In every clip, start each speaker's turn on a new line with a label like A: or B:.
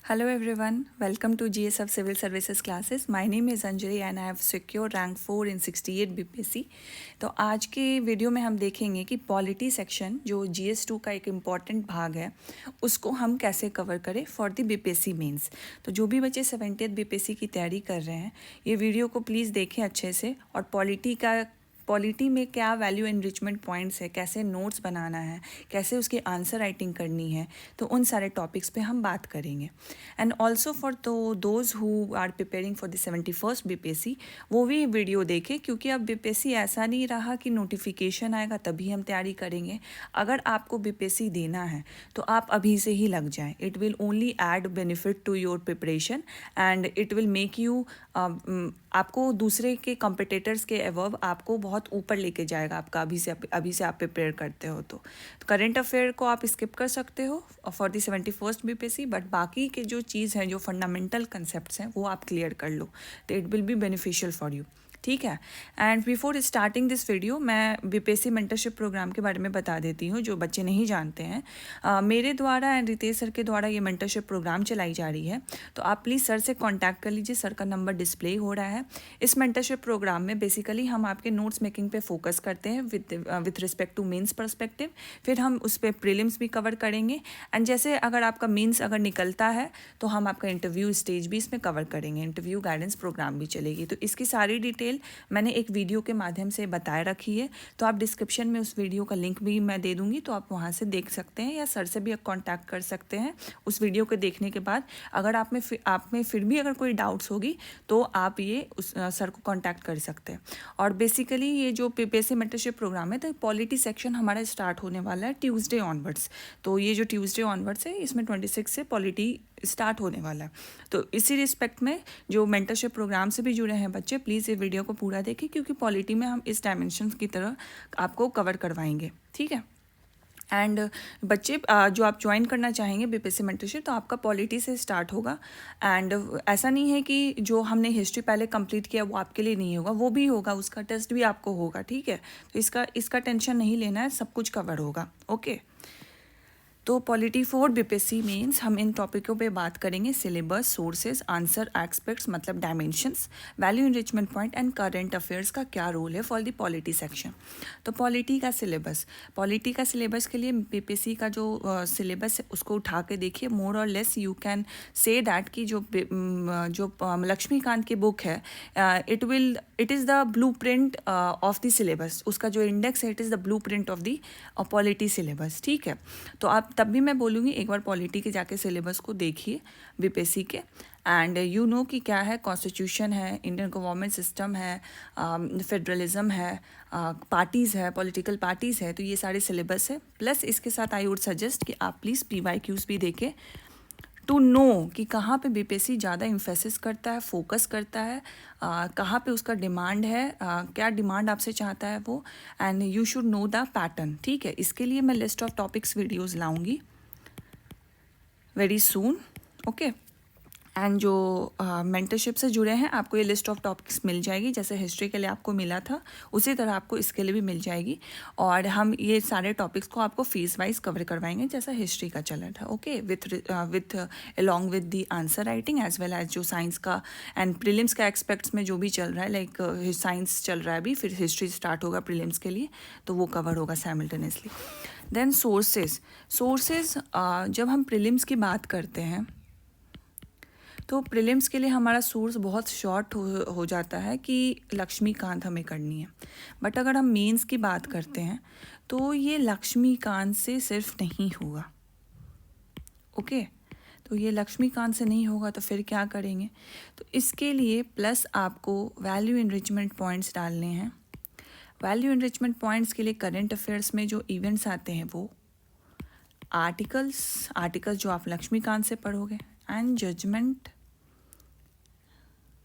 A: Hello everyone, welcome to GSF Civil Services classes. My name is Anjali and I have secured rank 4 in 68 BPSC. तो आज के video में हम देखेंगे कि पॉलिटी सेक्शन जो GS2 का एक इम्पॉर्टेंट भाग है उसको हम कैसे कवर करें फॉर द BPSC मेंस। तो जो भी बच्चे 70th BPSC की तैयारी कर रहे हैं ये वीडियो को प्लीज़ देखें अच्छे से। और पॉलिटी में क्या वैल्यू एनरिचमेंट पॉइंट्स है, कैसे नोट्स बनाना है, कैसे उसकी आंसर राइटिंग करनी है, तो उन सारे टॉपिक्स पे हम बात करेंगे। And also for those who are preparing for the 71st BPSC वो भी वीडियो देखें, क्योंकि अब BPSC ऐसा नहीं रहा कि नोटिफिकेशन आएगा तभी हम तैयारी करेंगे। अगर आपको BPSC देना है तो आप अभी से ही लग जाएं। It will only add benefit to your preparation and it will make you आपको दूसरे के कॉम्पिटिटर्स के अबव आपको बहुत ऊपर लेके जाएगा आपका अभी से आप प्रिपेयर करते हो। तो करंट अफेयर को आप स्किप कर सकते हो for the 71st BPSC, but बाकी के जो चीज़ हैं, जो फंडामेंटल कंसेप्ट्स हैं, वो आप क्लियर कर लो तो it will be beneficial for you. ठीक है। And before starting this video मैं BPSC मेंटरशिप प्रोग्राम के बारे में बता देती हूँ जो बच्चे नहीं जानते हैं। मेरे द्वारा एंड रितेश सर के द्वारा ये मेंटरशिप प्रोग्राम चलाई जा रही है। तो आप प्लीज़ सर से कांटेक्ट कर लीजिए, सर का नंबर डिस्प्ले हो रहा है। इस मेंटरशिप प्रोग्राम में बेसिकली हम आपके नोट्स मेकिंग पे फोकस करते हैं with respect to mains perspective. फिर हम उस पर प्रीलिम्स भी कवर करेंगे एंड जैसे अगर आपका मेंस अगर निकलता है तो हम आपका इंटरव्यू स्टेज भी इसमें कवर करेंगे, इंटरव्यू गाइडेंस प्रोग्राम भी चलेगी। तो इसकी सारी डिटेल मैंने एक वीडियो के माध्यम से बताए रखी है। तो आप डिस्क्रिप्शन में उस वीडियो का लिंक भी मैं दे दूंगी, तो आप वहाँ से देख सकते हैं या सर से भी कांटेक्ट कर सकते हैं उस वीडियो को देखने के बाद। अगर आप में फिर भी अगर कोई डाउट्स होगी तो आप ये उस सर को कांटेक्ट कर सकते हैं। और बेसिकली ये जो BPSC मेंटरशिप प्रोग्राम है तो पॉलिटी सेक्शन हमारा स्टार्ट होने वाला है ट्यूसडे ऑनवर्ड्स। तो ये जो ट्यूसडे ऑनवर्ड्स है इसमें 26 से पॉलिटी स्टार्ट होने वाला है। तो इसी रिस्पेक्ट में जो मेंटरशिप प्रोग्राम से भी जुड़े हैं बच्चे, प्लीज़ ये वीडियो को पूरा देखें, क्योंकि पॉलिटी में हम इस डायमेंशन की तरह आपको कवर करवाएंगे। ठीक है। एंड बच्चे जो आप ज्वाइन करना चाहेंगे BPSC मेंटरशिप तो आपका पॉलिटी से स्टार्ट होगा। एंड ऐसा नहीं है कि जो हमने हिस्ट्री पहले कंप्लीट किया वो आपके लिए नहीं होगा, वो भी होगा, उसका टेस्ट भी आपको होगा। ठीक है। तो इसका टेंशन नहीं लेना है, सब कुछ कवर होगा। ओके। तो पॉलिटी फॉर BPSC मीन्स हम इन टॉपिकों पे बात करेंगे। सिलेबस, सोर्सेज, आंसर एस्पेक्ट्स मतलब dimensions, value enrichment point and current affairs का क्या रोल है फॉर द पॉलिटी सेक्शन। तो पॉलिटी का सिलेबस के लिए BPSC का जो सिलेबस है उसको उठा के देखिए। मोर और less you can say that कि जो लक्ष्मीकांत की बुक है it is the blue print of the syllabus. उसका जो इंडेक्स है it is the blue print of the polity syllabus. ठीक है। तो आप तब भी मैं बोलूँगी एक बार पॉलिटी के जाके सिलेबस को देखिए BPSC के। एंड यू नो कि क्या है, कॉन्स्टिट्यूशन है, इंडियन गवर्नमेंट सिस्टम है, फेडरलिज्म है, पार्टीज़ है, पॉलिटिकल पार्टीज़ है। तो ये सारे सिलेबस है। प्लस इसके साथ आई वुड सजेस्ट कि आप प्लीज़ PYQs भी देखें टू नो कि कहाँ पे BPSC ज़्यादा इम्फेसिस करता है, फोकस करता है, कहाँ पे उसका डिमांड है, क्या डिमांड आपसे चाहता है वो। And you should know the pattern. ठीक है। इसके लिए मैं लिस्ट ऑफ टॉपिक्स वीडियोज़ लाऊंगी वेरी सून। ओके। एंड जो मेंटरशिप से जुड़े हैं आपको ये लिस्ट ऑफ टॉपिक्स मिल जाएगी, जैसे हिस्ट्री के लिए आपको मिला था उसी तरह आपको इसके लिए भी मिल जाएगी। और हम ये सारे टॉपिक्स को आपको फीस वाइज कवर करवाएंगे जैसा हिस्ट्री का चला था। Okay. With along with the answer writing as well as जो साइंस का एंड प्रीलिम्स का एक्सपेक्ट्स में जो भी चल रहा है, लाइक साइंस चल रहा है अभी, फिर हिस्ट्री स्टार्ट होगा प्रीलिम्स के लिए, तो वो कवर होगा साइमल्टेनियसली। देन सोर्सेज जब हम प्रीलिम्स की बात करते हैं तो प्रीलिम्स के लिए हमारा सोर्स बहुत शॉर्ट हो जाता है कि लक्ष्मीकांत हमें करनी है। बट अगर हम मेंस की बात करते हैं तो ये लक्ष्मीकांत से सिर्फ नहीं होगा। ओके। तो ये लक्ष्मीकांत से नहीं होगा तो फिर क्या करेंगे। तो इसके लिए प्लस आपको वैल्यू इनरिचमेंट पॉइंट्स डालने हैं। वैल्यू इनरिचमेंट पॉइंट्स के लिए करंट अफेयर्स में जो इवेंट्स आते हैं वो, आर्टिकल्स जो आप लक्ष्मीकांत से पढ़ोगे, एंड जजमेंट।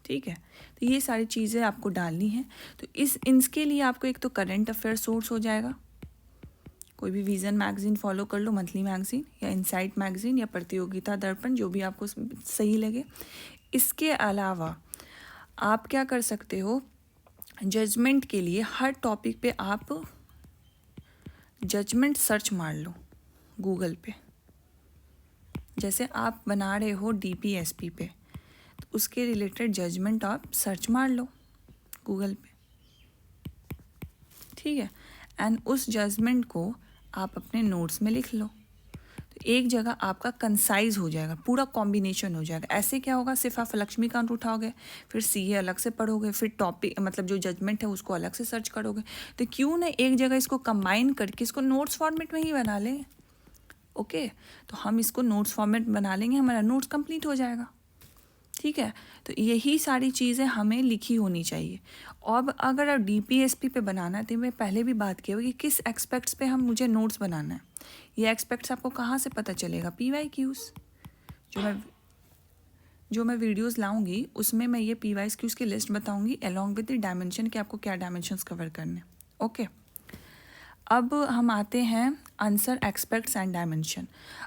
A: ठीक है। तो ये सारी चीज़ें आपको डालनी है। तो इसके लिए आपको एक तो करंट अफेयर सोर्स हो जाएगा, कोई भी विजन मैगजीन फॉलो कर लो, मंथली मैगजीन या इनसाइट मैगजीन या प्रतियोगिता दर्पण, जो भी आपको सही लगे। इसके अलावा आप क्या कर सकते हो, जजमेंट के लिए हर टॉपिक पे आप जजमेंट सर्च मार लो गूगल पे। जैसे आप बना रहे हो DPSP पे, तो उसके रिलेटेड जजमेंट आप सर्च मार लो गूगल पे, ठीक है, एंड उस जजमेंट को आप अपने नोट्स में लिख लो। तो एक जगह आपका कंसाइज हो जाएगा, पूरा कॉम्बिनेशन हो जाएगा। ऐसे क्या होगा, सिर्फ आप लक्ष्मीकांत उठाओगे, फिर CA अलग से पढ़ोगे, फिर टॉपिक मतलब जो जजमेंट है उसको अलग से सर्च करोगे। तो क्यों ना एक जगह इसको कंबाइन करके इसको नोट्स फॉर्मेट में ही बना लें। ओके, तो हम इसको नोट्स फॉर्मेट बना लेंगे, हमारा नोट्स कंप्लीट हो जाएगा, ठीक है। तो यही सारी चीज़ें हमें लिखी होनी चाहिए। अब अगर आप DPSP पे बनाना है, तो मैं पहले भी बात की होगी कि किस एक्सपेक्ट्स पे हम मुझे नोट्स बनाना है। ये एक्सपेक्ट्स आपको कहाँ से पता चलेगा, PYQs। जो मैं वीडियोस लाऊंगी उसमें मैं ये PYQs की लिस्ट बताऊंगी अलॉन्ग विद द डायमेंशन कि आपको क्या डायमेंशंस कवर करने। ओके, अब हम आते हैं आंसर एक्सपेक्ट्स एंड डायमेंशन।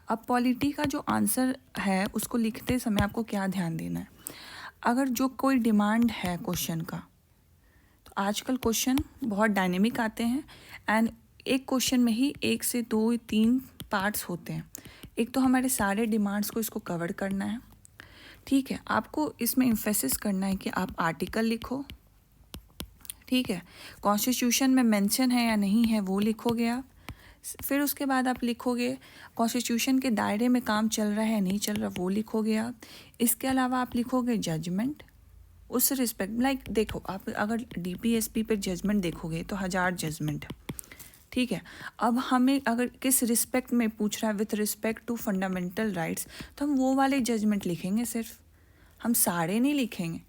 A: अब पॉलिटी का जो आंसर है उसको लिखते समय आपको क्या ध्यान देना है। अगर जो कोई डिमांड है क्वेश्चन का, तो आजकल क्वेश्चन बहुत डायनेमिक आते हैं एंड एक क्वेश्चन में ही 1 से 2 3 पार्ट्स होते हैं। एक तो हमारे सारे डिमांड्स को इसको कवर करना है, ठीक है। आपको इसमें इम्फेसिस करना है कि आप आर्टिकल लिखो, ठीक है। कॉन्स्टिट्यूशन में मेंशन है या नहीं है वो लिखोगे आप। फिर उसके बाद आप लिखोगे कॉन्स्टिट्यूशन के दायरे में काम चल रहा है या नहीं चल रहा, वो लिखोगे आप। इसके अलावा आप लिखोगे जजमेंट उस रिस्पेक्ट, लाइक देखो आप अगर DPSP पे जजमेंट देखोगे तो 1000 जजमेंट है, ठीक है। अब हमें अगर किस रिस्पेक्ट में पूछ रहा है, with respect to fundamental rights, तो हम वो वाले जजमेंट लिखेंगे सिर्फ, हम सारे नहीं लिखेंगे।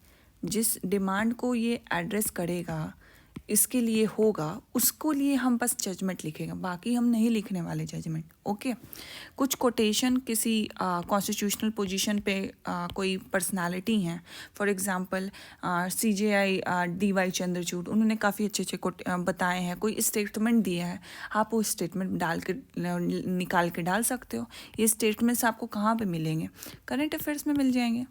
A: जिस डिमांड को ये एड्रेस करेगा, इसके लिए होगा, उसको लिए हम बस जजमेंट लिखेंगे, बाकी हम नहीं लिखने वाले जजमेंट। ओके, कुछ कोटेशन किसी कॉन्स्टिट्यूशनल पोजीशन पे कोई पर्सनालिटी हैं, for example CJI DY Chandrachud, उन्होंने काफ़ी अच्छे अच्छे बताए हैं, कोई स्टेटमेंट दिया है, आप वो स्टेटमेंट डाल के निकाल के डाल सकते हो। ये स्टेटमेंट्स आपको कहाँ पे मिलेंगे, करंट अफेयर्स में मिल जाएंगे,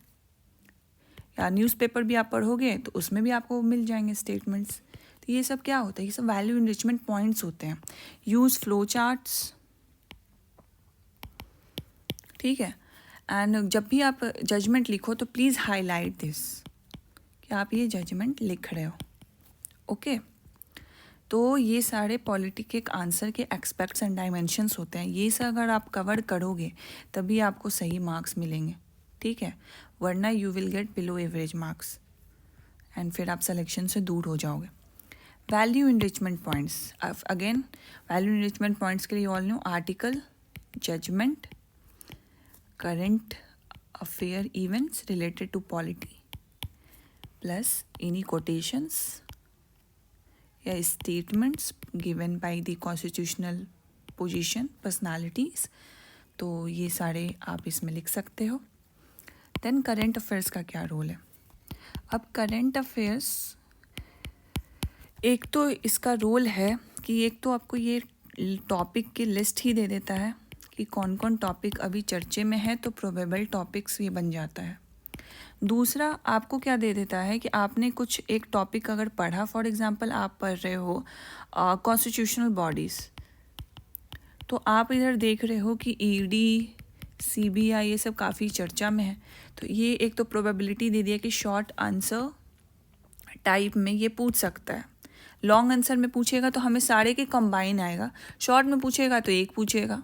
A: या न्यूज़पेपर भी आप पढ़ोगे तो उसमें भी आपको मिल जाएंगे स्टेटमेंट्स। तो ये सब क्या होता है, ये सब वैल्यू इनरिचमेंट पॉइंट्स होते हैं। यूज़ फ्लो चार्ट्स, ठीक है। एंड जब भी आप जजमेंट लिखो तो प्लीज़ हाईलाइट दिस कि आप ये जजमेंट लिख रहे हो। ओके, तो ये सारे पॉलिटी के आंसर के एक्सपेक्ट्स एंड डायमेंशंस होते हैं। ये सब अगर आप कवर करोगे तभी आपको सही मार्क्स मिलेंगे, ठीक है, वरना you will get below average marks and फिर आप सिलेक्शन से दूर हो जाओगे। Value enrichment points, again value enrichment points के लिए all new article, judgement, current affair events related to polity, plus any quotations या statements given by the constitutional position personalities, तो ये सारे आप इसमें लिख सकते हो। देन करंट अफेयर्स का क्या रोल है। अब करंट अफेयर्स, एक तो इसका रोल है कि एक तो आपको ये टॉपिक की लिस्ट ही दे देता है कि कौन कौन टॉपिक अभी चर्चे में है, तो प्रोबेबल टॉपिक्स ये बन जाता है। दूसरा आपको क्या दे देता है कि आपने कुछ एक टॉपिक अगर पढ़ा, फॉर एग्जांपल आप पढ़ रहे हो कॉन्स्टिट्यूशनल बॉडीज़, तो आप इधर देख रहे हो कि ED CBI ये सब काफ़ी चर्चा में है, तो ये एक तो प्रोबेबिलिटी दे दिया कि शॉर्ट आंसर टाइप में ये पूछ सकता है। लॉन्ग आंसर में पूछेगा तो हमें सारे के कंबाइन आएगा, शॉर्ट में पूछेगा तो एक पूछेगा,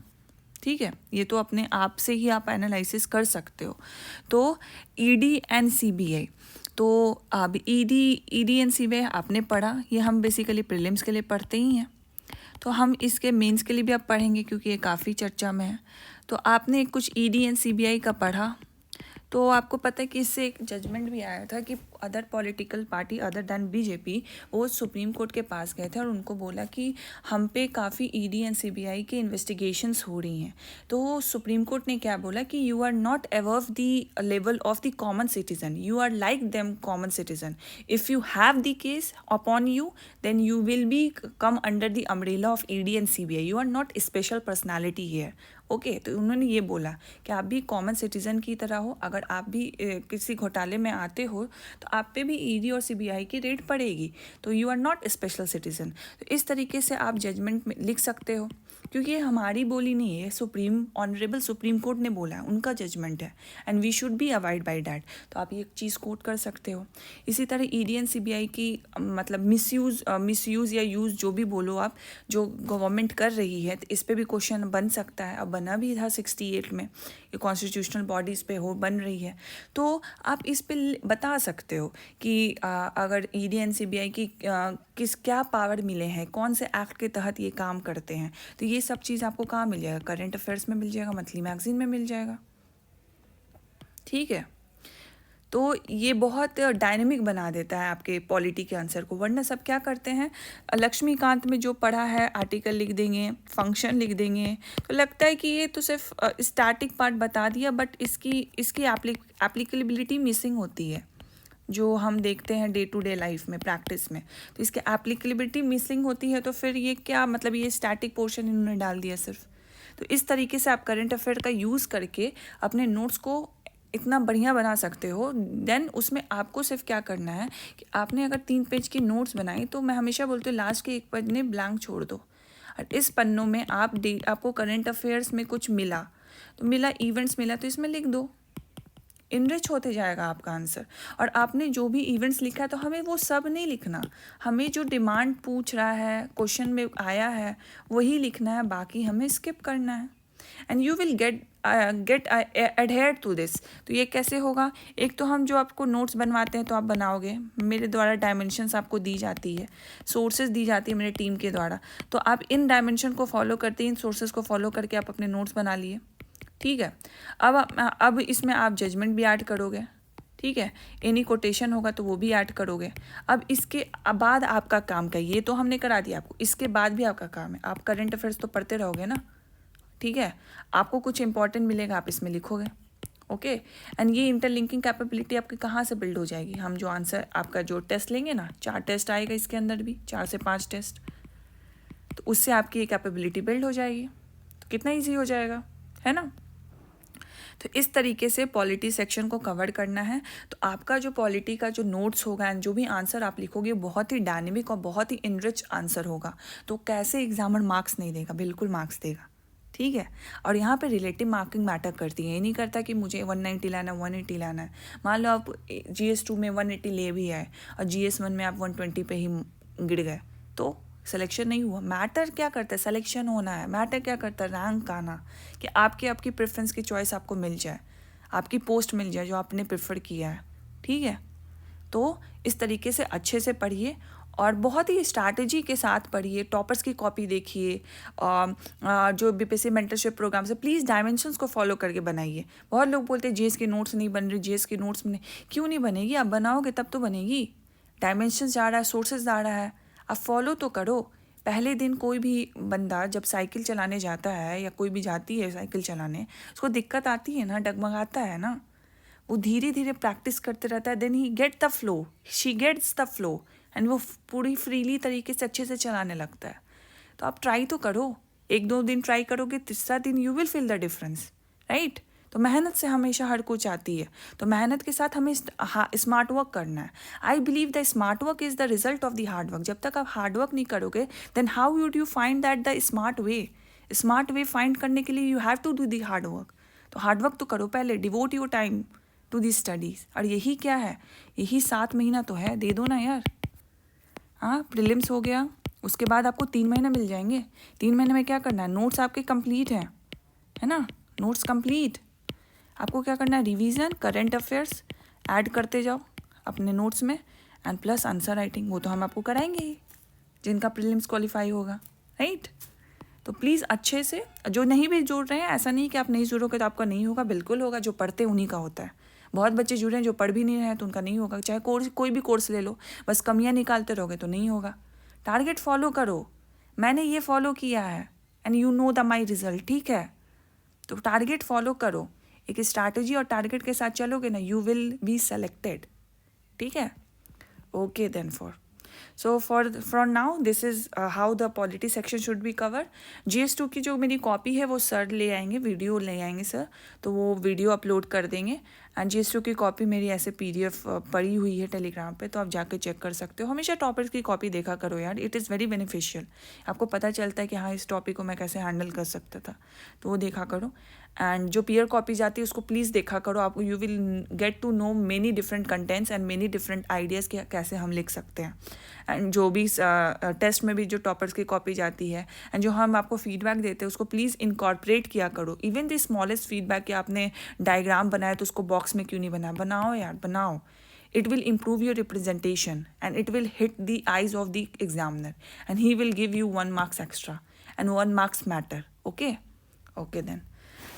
A: ठीक है। ये तो अपने आप से ही आप एनालिसिस कर सकते हो। तो ED एंड CBI, तो अब ED एंड CBI आपने पढ़ा, ये हम बेसिकली प्रीलिम्स के लिए पढ़ते ही हैं, तो हम इसके मेंस के लिए भी आप पढ़ेंगे क्योंकि ये काफ़ी चर्चा में है। तो आपने कुछ ED एंड CBI का पढ़ा, तो आपको पता है कि इससे एक जजमेंट भी आया था कि other political party other than BJP वो सुप्रीम कोर्ट के पास गए थे और उनको बोला कि हम पे काफ़ी ED एंड CBI के इन्वेस्टिगेशंस हो रही हैं। तो सुप्रीम कोर्ट ने क्या बोला कि you are not above the level of the common citizen, you are like them common citizen, if you have the case upon you then you will be come under the umbrella of ED and CBI, you are not special personality here. Okay, तो उन्होंने ये बोला कि आप भी common citizen की तरह हो, अगर आप भी किसी घोटाले में आते हो तो आप पे भी ED और CBI की रेड पड़ेगी, तो you are not special citizen. तो इस तरीके से आप जजमेंट में लिख सकते हो। क्योंकि ये हमारी बोली नहीं है, सुप्रीम ऑनरेबल सुप्रीम कोर्ट ने बोला है, उनका जजमेंट है and we should be avoid by that. तो आप ये चीज़ कोट कर सकते हो। इसी तरह ईडी एंड सीबीआई की मतलब मिसयूज़ या यूज़ जो भी बोलो आप, जो गवर्नमेंट कर रही है, तो इस पर भी क्वेश्चन बन सकता है। अब बना भी था 68 में, ये कॉन्स्टिट्यूशनल बॉडीज़ पे बन रही है, तो आप इस पे बता सकते हो कि अगर ईडी एंड सीबीआई की क्या पावर मिले हैं, कौन से एक्ट के तहत ये काम करते हैं। तो ये सब चीज़ आपको कहाँ मिल जाएगा, करंट अफेयर्स में मिल जाएगा, मंथली मैगजीन में मिल जाएगा। ठीक है, तो ये बहुत डायनेमिक बना देता है आपके पॉलिटी के आंसर को। वरना सब क्या करते हैं, लक्ष्मीकांत में जो पढ़ा है आर्टिकल लिख देंगे, फंक्शन लिख देंगे, तो लगता है कि ये तो सिर्फ स्टैटिक पार्ट बता दिया, बट इसकी एप्लीकेबिलिटी मिसिंग होती है, जो हम देखते हैं डे टू डे लाइफ में, प्रैक्टिस में। तो इसकी एप्लीकेबिलिटी मिसिंग होती है, तो फिर ये क्या मतलब, ये स्टैटिक पोर्शन इन्होंने डाल दिया सिर्फ। तो इस तरीके से आप करंट अफेयर का यूज़ करके अपने नोट्स को इतना बढ़िया बना सकते हो। देन उसमें आपको सिर्फ क्या करना है कि आपने अगर 3 पेज की नोट्स बनाई, तो मैं हमेशा बोलती हूँ लास्ट के 1 पन्ने ब्लैंक छोड़ दो, और इस पन्नों में आपको करंट अफेयर्स में कुछ मिला, तो मिला, इवेंट्स मिला, तो इसमें लिख दो, इनरिच होते जाएगा आपका आंसर। और आपने जो भी इवेंट्स लिखा है, तो हमें वो सब नहीं लिखना, हमें जो डिमांड पूछ रहा है, क्वेश्चन में आया है, वही लिखना है, बाकी हमें स्किप करना है। And you will get adhere to this. तो ये कैसे होगा, एक तो हम जो आपको नोट्स बनवाते हैं तो आप बनाओगे, मेरे द्वारा डायमेंशंस आपको दी जाती है, सोर्सेज दी जाती है मेरे टीम के द्वारा, तो आप इन डायमेंशन को फॉलो करते, इन सोर्सेज को फॉलो करके आप अपने नोट्स बना लिए। ठीक है, अब इसमें आप जजमेंट भी ऐड करोगे। ठीक है, एनी कोटेशन होगा तो वो भी ऐड करोगे। अब इसके बाद आपका काम का, ये तो हमने करा दिया आपको, इसके बाद भी आपका काम है, आप करंट अफेयर्स तो पढ़ते रहोगे ना। ठीक है, आपको कुछ इंपॉर्टेंट मिलेगा, आप इसमें लिखोगे। ओके, एंड ये इंटरलिंकिंग कैपेबिलिटी आपकी कहाँ से बिल्ड हो जाएगी, हम जो आंसर आपका जो टेस्ट लेंगे ना, 4 टेस्ट आएगा इसके अंदर भी, 4 से 5 टेस्ट, तो उससे आपकी ये कैपेबिलिटी बिल्ड हो जाएगी। तो कितना ईजी हो जाएगा, है ना। तो इस तरीके से पॉलिटी सेक्शन को कवर करना है। तो आपका जो पॉलिटी का जो नोट्स होगा एंड जो भी आंसर आप लिखोगे, बहुत ही डायनेमिक और बहुत ही इनरिच आंसर होगा। तो कैसे एग्जामर मार्क्स नहीं देगा, बिल्कुल मार्क्स देगा। ठीक है, और यहाँ पे रिलेटिव मार्किंग मैटर करती है, ये नहीं करता कि मुझे 190 लाना है, 180 लाना है। मान लो आप GS2 में 180 ले भी आए और GS1 में आप 120 पे ही गिर गए, तो सिलेक्शन नहीं हुआ। मैटर क्या करता है, सिलेक्शन होना है। मैटर क्या करता है, रैंक आना, कि आपकी प्रेफरेंस की चॉइस आपको मिल जाए, आपकी पोस्ट मिल जाए जो आपने प्रेफर किया है। ठीक है, तो इस तरीके से अच्छे से पढ़िए और बहुत ही स्ट्रैटेजी के साथ पढ़िए। टॉपर्स की कॉपी देखिए, जो BPSC मेंटरशिप प्रोग्राम से प्लीज़ डायमेंशंस को फॉलो करके बनाइए। बहुत लोग बोलते हैं GS के नोट्स नहीं बन रहे, GS के नोट्स में क्यों नहीं बनेगी, आप बनाओगे तब तो बनेगी। डायमेंशंस जा रहा है, सोर्सेज जा रहा है, आप फॉलो तो करो। पहले दिन कोई भी बंदा जब साइकिल चलाने जाता है, या कोई भी जाती है साइकिल चलाने, उसको दिक्कत आती है ना, डगमगाता है ना, वो धीरे धीरे प्रैक्टिस करते रहता है, then he get the flow, she gets the flow, and वो पूरी फ्रीली तरीके से अच्छे से चलाने लगता है। तो आप ट्राई तो करो, 1-2 दिन ट्राई करोगे, तीसरा दिन you will feel the difference, right. तो मेहनत से हमेशा हर कुछ आती है, तो मेहनत के साथ हमें स्मार्ट वर्क करना है। I believe the smart work is the result of the hard work. जब तक आप हार्ड वर्क नहीं करोगे, then how would you find that the smart way. Smart way find करने के लिए you have to do the hard work. तो hard work तो करो पहले, devote your time to the studies. और यही क्या है, यही 7 महीना तो है, दे दो ना यार। हाँ, प्रीलिम्स हो गया, उसके बाद आपको 3 महीने मिल जाएंगे। 3 महीने में क्या करना है, नोट्स आपके कंप्लीट हैं, है ना, नोट्स कंप्लीट। आपको क्या करना है, रिवीजन, करंट अफेयर्स ऐड करते जाओ अपने नोट्स में, एंड प्लस आंसर राइटिंग, वो तो हम आपको कराएंगे ही जिनका प्रीलिम्स क्वालिफाई होगा, राइट। तो प्लीज़ अच्छे से, जो नहीं भी जुड़ रहे हैं, ऐसा नहीं कि आप नहीं जुड़ोगे तो आपका नहीं होगा, बिल्कुल होगा। जो पढ़ते उन्हीं का होता है। बहुत बच्चे जुड़े हैं जो पढ़ भी नहीं रहे हैं, तो उनका नहीं होगा। चाहे कोई भी कोर्स ले लो, बस कमियां निकालते रहोगे तो नहीं होगा। टारगेट फॉलो करो, मैंने ये फॉलो किया है and you know the my result. ठीक है, तो टारगेट फॉलो करो, एक स्ट्रैटेजी और टारगेट के साथ चलोगे ना, यू विल बी सेलेक्टेड। ठीक है, okay then for so for now this is how the polity section should be cover. GS2 की जो मेरी कॉपी है वो सर ले आएंगे, वीडियो ले आएंगे सर, तो वो वीडियो अपलोड कर देंगे। एंड GS2 की कॉपी मेरी ऐसे PDF पड़ी हुई है टेलीग्राम पे, तो आप जाके चेक कर सकते हो। हमेशा टॉपिक्स की कॉपी देखा करो यार, इट इज़ वेरी बेनिफिशियल। आपको पता चलता है कि हाँ इस टॉपिक को मैं कैसे हैंडल कर सकता था, तो वो देखा करो। एंड जो पीयर कॉपी जाती है उसको प्लीज़ देखा करो, आपको you will get to know many different contents and many different ideas कि कैसे हम लिख सकते हैं। एंड जो भी टेस्ट में भी जो टॉपर्स की कॉपी जाती है एंड जो हम आपको फीडबैक देते हैं उसको प्लीज़ इनकॉर्पोरेट किया करो। इवन द स्मॉलेस्ट फीडबैक कि आपने डायग्राम बनाया तो उसको बॉक्स में क्यों नहीं बनाया, बनाओ यार बनाओ। It will improve your representation and it will hit the eyes of the examiner and he will give you 1 marks extra and 1 marks matter. Okay? Okay then.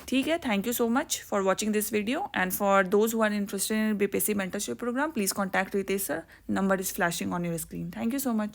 A: ठीक है, thank you so much for watching this video, and for those who are interested in BPSC mentorship program, please contact Ritesh sir. Number is flashing on your screen. Thank you so much.